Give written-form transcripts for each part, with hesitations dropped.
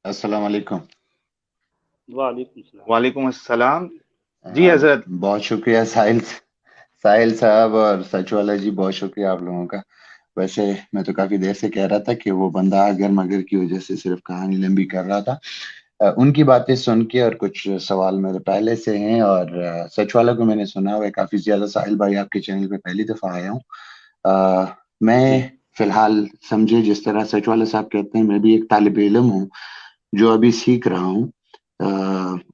السلام علیکم۔ وعلیکم السلام۔ وعلیکم السلام۔ جی حضرت۔ بہت شکریہ ساحل صاحب اور سچ والا جی، بہت شکریہ آپ لوگوں کا۔ ویسے میں تو کافی دیر سے کہہ رہا تھا کہ وہ بندہ اگر مگر کی وجہ سے صرف کہانی لمبی کر رہا تھا۔ ان کی باتیں سن کے اور کچھ سوال میرے پہلے سے ہیں، اور سچ والا کو میں نے سنا ہوا ہے کافی زیادہ۔ ساحل بھائی آپ کے چینل پہ پہلی دفعہ آیا ہوں۔ میں جی فی الحال سمجھے جس طرح سچ والے صاحب کہتے ہیں، میں بھی ایک طالب علم ہوں جو ابھی سیکھ رہا ہوں۔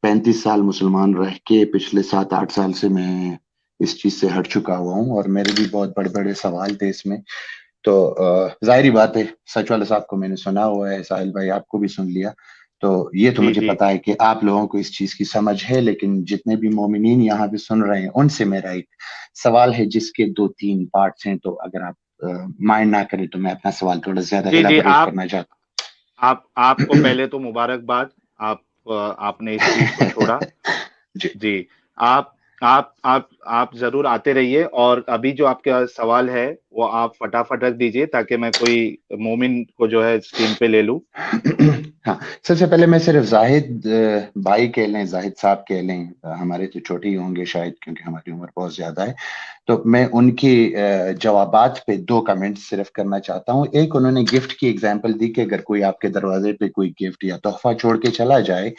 35 سال مسلمان رہ کے پچھلے 7-8 سال سے میں اس چیز سے ہٹ چکا ہوا ہوں، اور میرے بھی بہت بڑے بڑے سوال تھے اس میں۔ تو ظاہری بات ہے، سچ والے صاحب کو میں نے سنا ہوا ہے، ساحل بھائی آپ کو بھی سن لیا، تو یہ تو جی مجھے جی پتا ہے کہ آپ لوگوں کو اس چیز کی سمجھ ہے۔ لیکن جتنے بھی مومنین یہاں پہ سن رہے ہیں ان سے میرا ایک سوال ہے جس کے 2-3 پارٹس ہیں، تو اگر آپ مائنڈ نہ کریں تو میں اپنا سوال تھوڑا زیادہ جی جی ایلابوریٹ آپ کرنا چاہتا آپ کو ہوں۔ پہلے تو مبارکباد۔ آپ نے اس چیز کو چھوڑا۔ جی جی۔ آپ آپ ضرور آتے رہیے، اور ابھی جو آپ کا سوال ہے وہ آپ فٹافٹ رکھ دیجئے تاکہ میں کوئی مومن کو جو ہے اسکرین پہ لے لوں۔ ہاں، سب سے پہلے میں صرف زاہد بھائی کہہ لیں، زاہد صاحب کہہ لیں، ہمارے تو چھوٹے ہی ہوں گے شاید کیونکہ ہماری عمر بہت زیادہ ہے، تو میں ان کے جوابات پہ 2 کمنٹ صرف کرنا چاہتا ہوں۔ ایک، انہوں نے گفٹ کی ایگزامپل دی کہ اگر کوئی آپ کے دروازے پہ کوئی گفٹ یا تحفہ چھوڑ کے چلا جائے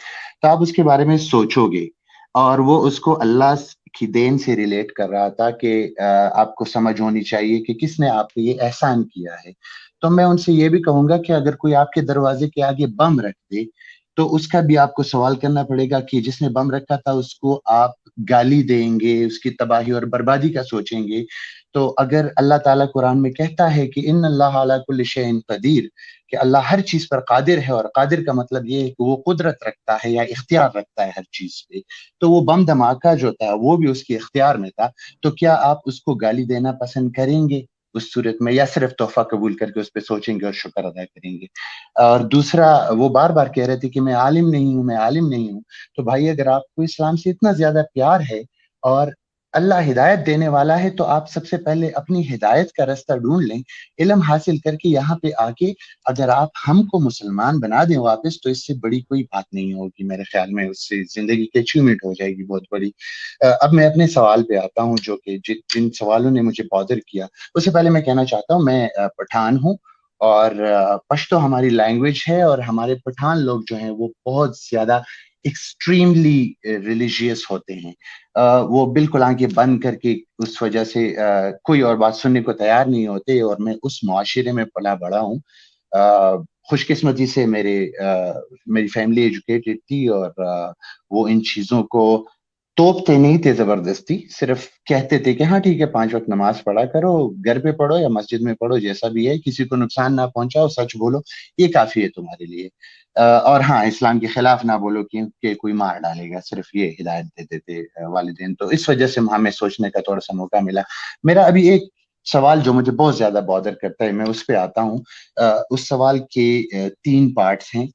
تو آپ اس کے بارے میں سوچو گے، اور وہ اس کو اللہ کی دین سے ریلیٹ کر رہا تھا کہ آپ کو سمجھ ہونی چاہیے کہ کس نے آپ پہ یہ احسان کیا ہے۔ تو میں ان سے یہ بھی کہوں گا کہ اگر کوئی آپ کے دروازے کے آگے بم رکھ دے تو اس کا بھی آپ کو سوال کرنا پڑے گا کہ جس نے بم رکھا تھا اس کو آپ گالی دیں گے، اس کی تباہی اور بربادی کا سوچیں گے؟ تو اگر اللہ تعالیٰ قرآن میں کہتا ہے کہ ان اللہ علی کل شیء قدیر، کہ اللہ ہر چیز پر قادر ہے، اور قادر کا مطلب یہ ہے کہ وہ قدرت رکھتا ہے یا اختیار رکھتا ہے ہر چیز پہ، تو وہ بم دھماکہ جو تھا وہ بھی اس کے اختیار میں تھا، تو کیا آپ اس کو گالی دینا پسند کریں گے اس صورت میں، یا صرف تحفہ قبول کر کے اس پہ سوچیں گے اور شکر ادا کریں گے؟ اور دوسرا، وہ بار بار کہہ رہے تھے کہ میں عالم نہیں ہوں، میں عالم نہیں ہوں، تو بھائی اگر آپ کو اسلام سے اتنا زیادہ پیار ہے اور اللہ ہدایت دینے والا ہے تو آپ سب سے پہلے اپنی ہدایت کا راستہ ڈھونڈ لیں، علم حاصل کر کے یہاں پہ آ کے اگر آپ ہم کو مسلمان بنا دیں واپس، تو اس سے بڑی کوئی بات نہیں ہوگی میرے خیال میں، اس سے زندگی کی اچیومنٹ ہو جائے گی بہت بڑی۔ اب میں اپنے سوال پہ آتا ہوں، جو کہ جن سوالوں نے مجھے بادر کیا، اس سے پہلے میں کہنا چاہتا ہوں میں پٹھان ہوں، اور پشتو ہماری لینگویج ہے، اور ہمارے پٹھان لوگ جو ہیں وہ بہت زیادہ ایکسٹریملی ریلیجیس ہوتے ہیں۔ وہ بالکل آنکھیں بند کر کے اس وجہ سے کوئی اور بات سننے کو تیار نہیں ہوتے، اور میں اس معاشرے میں پلا بڑا ہوں۔ خوش قسمتی سے میری فیملی ایجوکیٹڈ تھی، اور وہ ان چیزوں کو توپتے نہیں تھے زبردستی، صرف کہتے تھے کہ ہاں ٹھیک ہے 5 وقت نماز پڑھا کرو، گھر پہ پڑھو یا مسجد میں پڑھو، جیسا بھی ہے، کسی کو نقصان نہ پہنچاؤ، سچ بولو، یہ کافی ہے تمہارے لیے، اور ہاں اسلام کے خلاف نہ بولو کہ کوئی مار ڈالے گا، صرف یہ ہدایت دیتے تھے والدین۔ تو اس وجہ سے ہمیں سوچنے کا تھوڑا سا موقع ملا۔ میرا ابھی ایک سوال جو مجھے بہت زیادہ بادر کرتا ہے، میں اس پہ آتا ہوں۔ اس سوال کے 3 پارٹس ہیں۔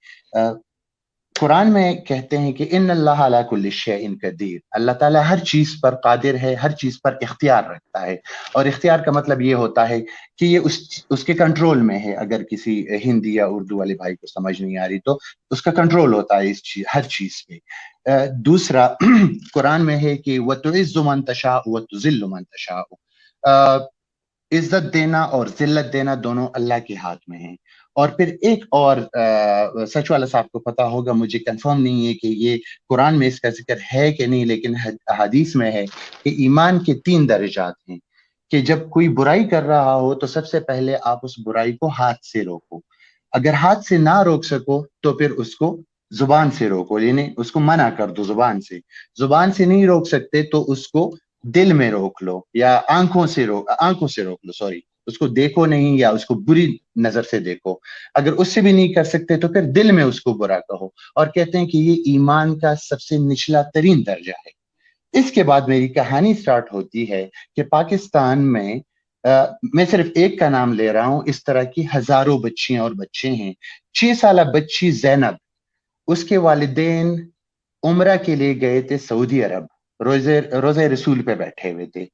قرآن میں کہتے ہیں کہ ان اللہ علی کل شیء قدیر، اللہ تعالیٰ ہر چیز پر قادر ہے، ہر چیز پر اختیار رکھتا ہے، اور اختیار کا مطلب یہ ہوتا ہے کہ یہ اس کے کنٹرول میں ہے۔ اگر کسی ہندی یا اردو والے بھائی کو سمجھ نہیں آ رہی تو اس کا کنٹرول ہوتا ہے ہر چیز پہ۔ دوسرا، قرآن میں ہے کہ وَتُعِزُّ مَن تَشَاءُ وَتُذِلُّ مَن تَشَاءُ، عزت دینا اور ذلت دینا دونوں اللہ کے ہاتھ میں ہیں۔ اور پھر ایک اور سچ والا صاحب کو پتا ہوگا، مجھے کنفرم نہیں ہے کہ یہ قرآن میں اس کا ذکر ہے کہ نہیں، لیکن حدیث میں ہے کہ ایمان کے 3 درجات ہیں، کہ جب کوئی برائی کر رہا ہو تو سب سے پہلے آپ اس برائی کو ہاتھ سے روکو، اگر ہاتھ سے نہ روک سکو تو پھر اس کو زبان سے روکو، یعنی اس کو منع کر دو زبان سے نہیں روک سکتے تو اس کو دل میں روک لو، یا آنکھوں سے روک لو، سوری، اس کو دیکھو نہیں یا اس کو بری نظر سے دیکھو، اگر اس سے بھی نہیں کر سکتے تو پھر دل میں اس کو برا کہو، اور کہتے ہیں کہ یہ ایمان کا سب سے نچلا ترین درجہ ہے۔ اس کے بعد میری کہانی سٹارٹ ہوتی ہے کہ پاکستان میں میں صرف ایک کا نام لے رہا ہوں، اس طرح کی ہزاروں بچیاں اور بچے ہیں۔ 6 سالہ بچی زینب، اس کے والدین عمرہ کے لیے گئے تھے سعودی عرب، روزے رسول پہ بیٹھے ہوئے تھے،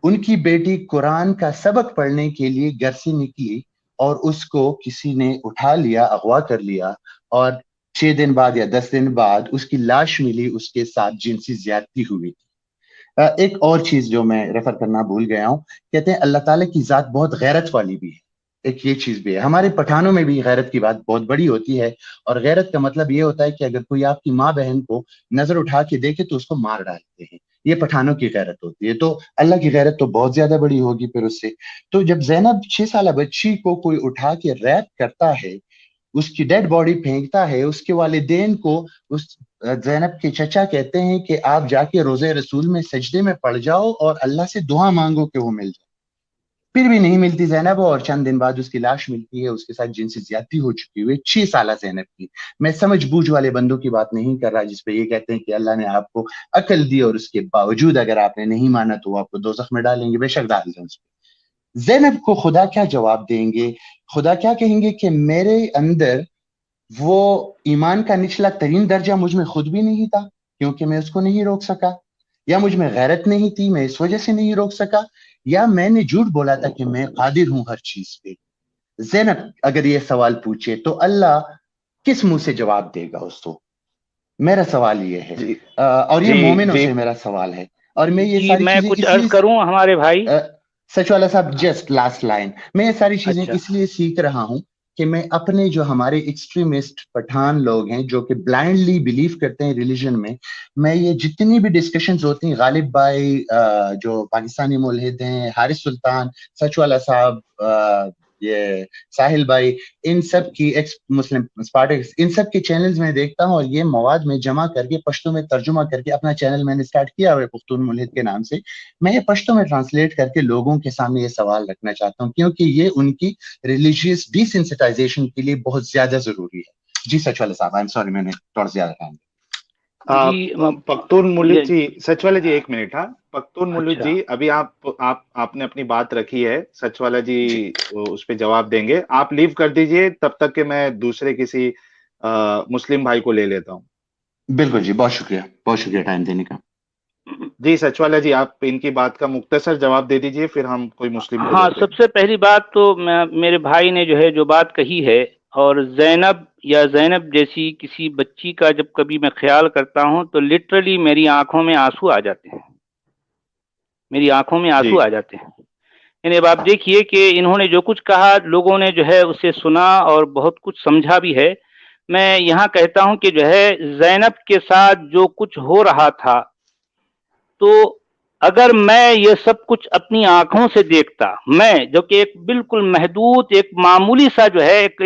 ان کی بیٹی قرآن کا سبق پڑھنے کے لیے گھر سے نکلی، اور اس کو کسی نے اٹھا لیا، اغوا کر لیا، اور 6 دن بعد یا 10 دن بعد اس کی لاش ملی، اس کے ساتھ جنسی زیادتی ہوئی تھی۔ ایک اور چیز جو میں ریفر کرنا بھول گیا ہوں، کہتے ہیں اللہ تعالیٰ کی ذات بہت غیرت والی بھی ہے، ایک یہ چیز بھی ہے۔ ہمارے پٹھانوں میں بھی غیرت کی بات بہت بڑی ہوتی ہے، اور غیرت کا مطلب یہ ہوتا ہے کہ اگر کوئی آپ کی ماں بہن کو نظر اٹھا کے دیکھے تو اس کو مار ڈالتے ہیں، یہ پٹھانوں کی غیرت ہوتی ہے۔ تو اللہ کی غیرت تو بہت زیادہ بڑی ہوگی پھر اس سے۔ تو جب زینب 6 سالہ بچی کو کوئی اٹھا کے ریپ کرتا ہے، اس کی ڈیڈ باڈی پھینکتا ہے، اس کے والدین کو اس زینب کے چچا کہتے ہیں کہ آپ جا کے روزہ رسول میں سجدے میں پڑ جاؤ اور اللہ سے دعا مانگو کہ وہ مل جائے۔ پھر بھی نہیں ملتی زینب، اور چند دن بعد اس کی لاش ملتی ہے، اس کے ساتھ جنسی زیادتی ہو چکی ہوئی 6 سالہ زینب کی۔ میں سمجھ بوجھ والے بندوں کی بات نہیں کر رہا جس پہ یہ کہتے ہیں کہ اللہ نے آپ کو عقل دی اور اس کے باوجود اگر آپ نے نہیں مانا تو وہ آپ کو دوزخ میں ڈالیں گے، بے شک ڈال دیں اس پہ۔ زینب کو خدا کیا جواب دیں گے؟ خدا کیا کہیں گے کہ میرے اندر وہ ایمان کا نچلا ترین درجہ مجھ میں خود بھی نہیں تھا کیونکہ میں اس کو نہیں روک سکا، یا مجھ میں غیرت نہیں تھی میں اس وجہ سے نہیں روک سکا، یا میں نے جھوٹ بولا تھا کہ میں قادر ہوں ہر چیز پہ۔ زینب اگر یہ سوال پوچھے تو اللہ کس منہ سے جواب دے گا اس کو؟ میرا سوال یہ ہے، اور یہ مومنوں سے میرا سوال ہے، اور میں یہ ساری میں چیزیں کچھ عرض کروں ہمارے بھائی سچ والا صاحب، جسٹ لاسٹ لائن، میں یہ ساری چیزیں اس لیے سیکھ رہا ہوں کہ میں اپنے جو ہمارے ایکسٹریمسٹ پٹھان لوگ ہیں جو کہ بلائنڈلی بلیو کرتے ہیں ریلیجن میں یہ جتنی بھی ڈسکشنز ہوتی ہیں، غالب بھائی جو پاکستانی ملحد ہیں، حارث سلطان، سچ والا صاحب، یہ ساحل بھائی، ان سب کی ایکس مسلم اسپارٹکس، ان سب کے چینلز میں دیکھتا ہوں، اور یہ مواد میں جمع کر کے پشتو میں ترجمہ کر کے اپنا چینل میں نے اسٹارٹ کیا ہوا ہے پختون ملحد کے نام سے۔ میں یہ پشتو میں ٹرانسلیٹ کر کے لوگوں کے سامنے یہ سوال رکھنا چاہتا ہوں کیونکہ یہ ان کی ریلیجیس ڈیسینسٹائزیشن کے لیے بہت زیادہ ضروری ہے۔ جی سچ والے صاحب، آئی ایم سوری میں نے تھوڑا زیادہ ٹائم پختون ملک جی، سچ والے جی ایک منٹ، ہاں پختون ملک جی، ابھی آپ نے اپنی بات رکھی ہے، سچ والا جی اس پہ جواب دیں گے، آپ لیو کر دیجئے تب تک کہ میں دوسرے کسی مسلم بھائی کو لے لیتا ہوں۔ بالکل جی، بہت شکریہ ٹائم دینے کا۔ جی سچ والا جی، آپ ان کی بات کا مختصر جواب دے دیجئے، پھر ہم کوئی مسلم کو ہاں، سب سے پہلی بات تو میرے بھائی نے جو بات کہی ہے، اور زینب یا زینب جیسی کسی بچی کا جب کبھی میں خیال کرتا ہوں تو لٹرلی میری آنکھوں میں آنسو آ جاتے ہیں، میری آنکھوں میں آنسو آ جاتے ہیں۔ یعنی اب آپ دیکھیے کہ انہوں نے جو کچھ کہا، لوگوں نے اسے سنا اور بہت کچھ سمجھا بھی ہے۔ میں یہاں کہتا ہوں کہ زینب کے ساتھ جو کچھ ہو رہا تھا، تو اگر میں یہ سب کچھ اپنی آنکھوں سے دیکھتا، میں جو کہ ایک بالکل محدود ایک معمولی سا ایک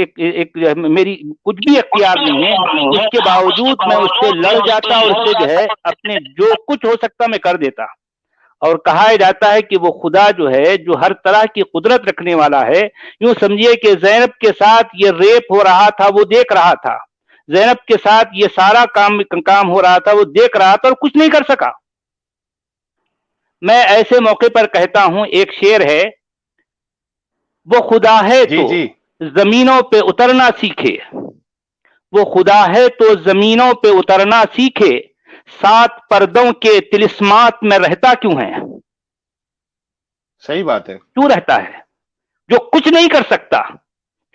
میری کچھ بھی اختیار نہیں ہے، اس کے باوجود میں اس سے لڑ جاتا اور اس سے اپنے جو کچھ ہو سکتا میں کر دیتا۔ اور کہا جاتا ہے کہ وہ خدا جو ہر طرح کی قدرت رکھنے والا ہے، یوں سمجھیے کہ زینب کے ساتھ یہ ریپ ہو رہا تھا، وہ دیکھ رہا تھا، زینب کے ساتھ یہ سارا کام ہو رہا تھا، وہ دیکھ رہا تھا اور کچھ نہیں کر سکا۔ میں ایسے موقع پر کہتا ہوں، ایک شعر ہے، وہ خدا ہے تو زمینوں پہ اترنا سیکھے، وہ خدا ہے تو زمینوں پہ اترنا سیکھے، 7 پردوں کے طلسمات میں رہتا کیوں ہے؟ صحیح بات ہے، کیوں رہتا ہے؟ جو کچھ نہیں کر سکتا،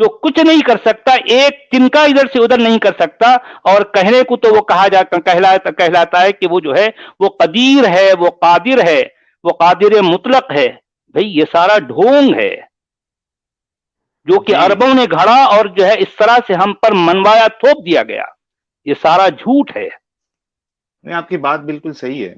جو کچھ نہیں کر سکتا، ایک تنکا ادھر سے ادھر نہیں کر سکتا، اور کہنے کو تو وہ کہلاتا ہے کہ وہ وہ قدیر ہے، وہ قادر ہے، وہ قادر مطلق ہے۔ بھئی یہ سارا ڈھونگ ہے جو کہ عربوں نے گھڑا اور اس طرح سے ہم پر منوایا، تھوپ دیا گیا، یہ سارا جھوٹ ہے۔ نہیں، آپ کی بات بالکل صحیح ہے۔